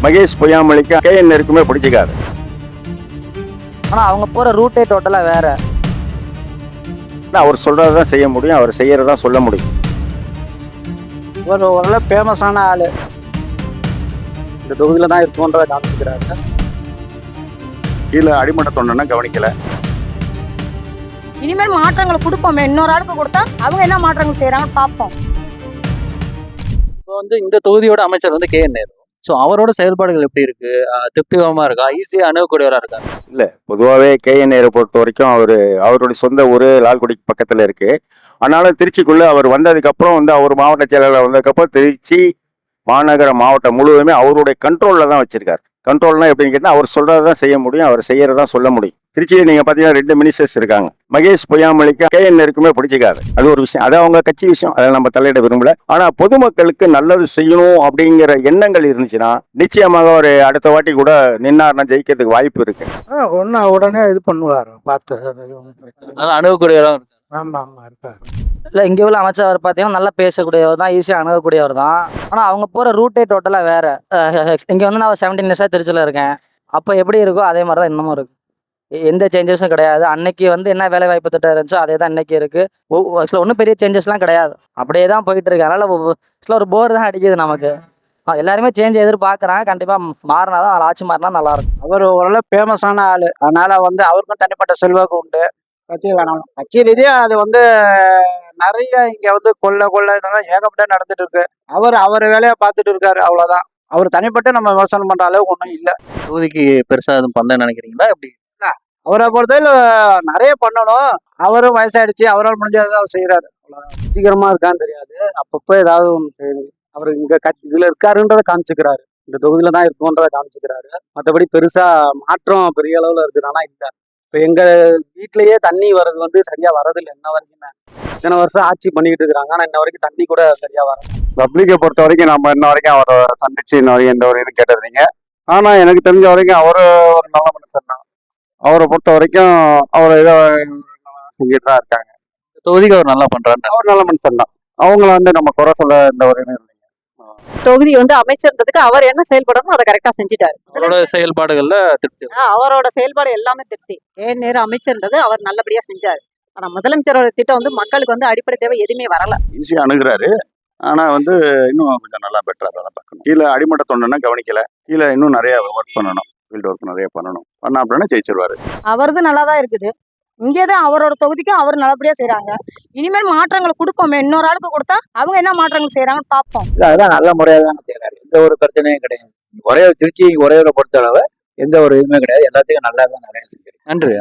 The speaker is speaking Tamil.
மகேஷ் பொய்யாமொழிக்கு கேஎன் இருக்குமே பிடிச்சிக்காது. ஆனால் அவங்க போகிற ரூட்டே டோட்டலாக வேற. அவர் சொல்றதான் செய்ய முடியும், அவர் செய்யறதா சொல்ல முடியும். ஒரு ஓரளவு ஃபேமஸான ஆள் இந்த தொகுதியில் தான் இருக்குன்றதை காமிக்கிறாரு. கீழே அடிமட்ட தொண்டனை கவனிக்கல. இனிமேல் மாற்றங்களை கொடுப்போமே, இன்னொரு ஆளுக்கு கொடுத்தா அவங்க என்ன மாற்றங்கள் செய்யறாங்கன்னு பார்ப்போம். இப்போ இந்த தொகுதியோட அமைச்சர் கேஎன் நேரு. ஸோ அவரோட செயல்பாடுகள் எப்படி இருக்கு? திருப்திகரமா இருக்கா? ஈஸியா அணுகக்கூடியவரா இருக்கா? இல்ல, பொதுவாகவே கேஎன் நேரு பொறுத்த வரைக்கும் அவருடைய சொந்த ஊர் லால்குடிக்கு பக்கத்துல இருக்கு. ஆனாலும் திருச்சிக்குள்ள அவர் வந்ததுக்கு அப்புறம் அவர் மாவட்ட செயலாளர் வந்ததுக்கப்புறம் திருச்சி மாநகர மாவட்டம் முழுவதுமே அவருடைய கண்ட்ரோல்ல தான் வச்சிருக்காரு. கண்ட்ரோல்னா எப்படின்னு கேட்டால் அவர் சொல்றதான் செய்ய முடியும், அவர் செய்யறதா சொல்ல முடியும். திருச்சியில் நீங்க பாத்தீங்கன்னா 2 மினிஸ்டர்ஸ் இருக்காங்க. மகேஷ் பொய்யாமொழிக்கு கேஎன் இருக்குமே பிடிச்சிக்காது. அது ஒரு விஷயம், அது அவங்க கட்சி விஷயம், அதை நம்ம தலையிட விரும்பல. ஆனா பொதுமக்களுக்கு நல்லது செய்யணும் அப்படிங்கிற எண்ணங்கள் இருந்துச்சுன்னா நிச்சயமாக ஒரு அடுத்த வாட்டி கூட நின்னார்னா ஜெயிக்கிறதுக்கு வாய்ப்பு இருக்கு. உடனே இது பண்ணுவார் பார்த்து. அணுகக்கூடியவரா இருக்கு. ஆமா ஆமா இருப்பார். இல்லை, இங்கே உள்ள அமைச்சர் பார்த்தீங்கன்னா நல்லா பேசக்கூடியவர் தான், ஈஸியாக அணுகக்கூடியவர் தான். ஆனால் அவங்க போகிற ரூட்டே டோட்டலாக வேற. இங்கே நான் 17 இயர்ஸாக திருச்சியில் இருக்கேன். அப்போ எப்படி இருக்கோ அதே மாதிரி தான் இன்னமும் இருக்கு. எந்த சேஞ்சஸும் கிடையாது. அன்னைக்கு என்ன வேலை வாய்ப்பு திட்டம் இருந்துச்சோ அதே தான் இன்னைக்கு இருக்கு. ஆக்சுவலாக ஒன்றும் பெரிய சேஞ்சஸ்லாம் கிடையாது, அப்படியே தான் போயிட்டு இருக்கு. அதனால ஆக்சுவலாக ஒரு போர் தான் அடிக்குது நமக்கு. எல்லாருமே சேஞ்ச் எதிர்பார்க்குறாங்க. கண்டிப்பாக மாறினா தான், ஆட்சி மாறினா நல்லா இருக்கும். அவர் ஓரளவு ஃபேமஸான ஆள், அதனால அவருக்கும் தனிப்பட்ட செல்வாக்கு உண்டு. கட்சி ரீதியாக அது நிறைய இங்கே கொள்ள இதெல்லாம் ஏகப்பட்ட நடந்துட்டு இருக்கு. அவர் வேலையை பார்த்துட்டு இருக்காரு, அவ்வளோதான். அவர் தனிப்பட்டு நம்ம விமர்சனம் பண்ற அளவுக்கு ஒன்றும் இல்லை. தொகுதிக்கு பெருசா எதுவும் பண்ண நினைக்கிறீங்களா? எப்படி? அவரை பொறுத்தவரை நிறைய பண்ணணும். அவரும் வயசாயிடுச்சு, அவரால் முடிஞ்சதை அவர் செய்யறாரு. சீக்கிரமா இருக்கான்னு தெரியாது, அப்பப்போ ஏதாவது ஒன்று செய்யுது. அவர் இங்க கட்சி இதுல இருக்காருன்றதை காமிச்சுக்கிறாரு, இந்த தொகுதியில தான் இருக்குன்றதை காமிச்சுக்கிறாரு. மற்றபடி பெருசா மாற்றம் பெரிய அளவுல இருக்குதுன்னா இல்லை. இப்போ எங்க வீட்லயே தண்ணி வர்றது சரியா வரதில்லை இன்ன வரைக்கும். இத்தனை வருஷம் ஆட்சி பண்ணிக்கிட்டு இருக்கிறாங்க, ஆனா இன்ன வரைக்கும் தண்ணி கூட சரியா வர. பப்ளிக்கை பொறுத்த வரைக்கும் நம்ம இன்ன வரைக்கும் அவரை சந்திச்சு இன்ன வரைக்கும் எந்த ஒரு இதுவும் கேட்டதுங்க. ஆனா எனக்கு தெரிஞ்ச வரைக்கும் அவரு ஒரு நல்ல மனுஷன் தான். அவரை பொறுத்த வரைக்கும் அவர் ஏதோ செஞ்சுட்டு தான் இருக்காங்க. தொகுதிக்கு அவர் நல்லா பண்றாரு. அவர் நல்ல மனுஷன் தான். அவங்கள நம்ம குறை சொல்ல எந்த ஒரு இதுவும் இல்லைங்க. தொகுதி அமைச்சர்ன்றதுக்கு அவர் என்ன செயல்படணும் அதை கரெக்டா செஞ்சுட்டாரு. அவரோட செயல்பாடுகள்ல திருப்தி. அவரோட செயல்பாடு எல்லாமே திருப்தி. கேஎன் நேரு அமைச்சர்ன்றது அவர் நல்லபடியா செஞ்சாரு. ஆனா முதலமைச்சரோட திட்டம் மக்களுக்கு அடிப்படை தேவை எதுவுமே வரல. ஈஸியா அணுகுறாரு. ஆனா இன்னும் கொஞ்சம் நல்லா பெட்டரா தான் பார்க்கணும். கீழே அடிமட்ட தொண்டனை கவனிக்கல. கீழே இன்னும் நிறைய ஒர்க் பண்ணணும், ஃபீல்டு ஒர்க் நிறைய பண்ணணும். பண்ணா அப்படின்னா ஜெயிச்சிருவாரு. அவரது நல்லா தான் இருக்குது. இங்கேதான் அவரோட தொகுதிக்கு அவர் நல்லபடியா செய்யறாங்க. இனிமேல் மாற்றங்களை கொடுப்போமே, இன்னொரு ஆளுக்கு கொடுத்தா அவங்க என்ன மாற்றங்கள் செய்யறாங்கன்னு பார்ப்போம். அதான் நல்ல முறையாக தான் செய்யறாரு, எந்த ஒரு பிரச்சனையும் கிடையாது. திருச்சி பொறுத்த அளவு எந்த ஒரு இதுவுமே கிடையாது, எல்லாத்தையும் நல்லா தான் நிறைய செஞ்சிருக்கு. நன்றி.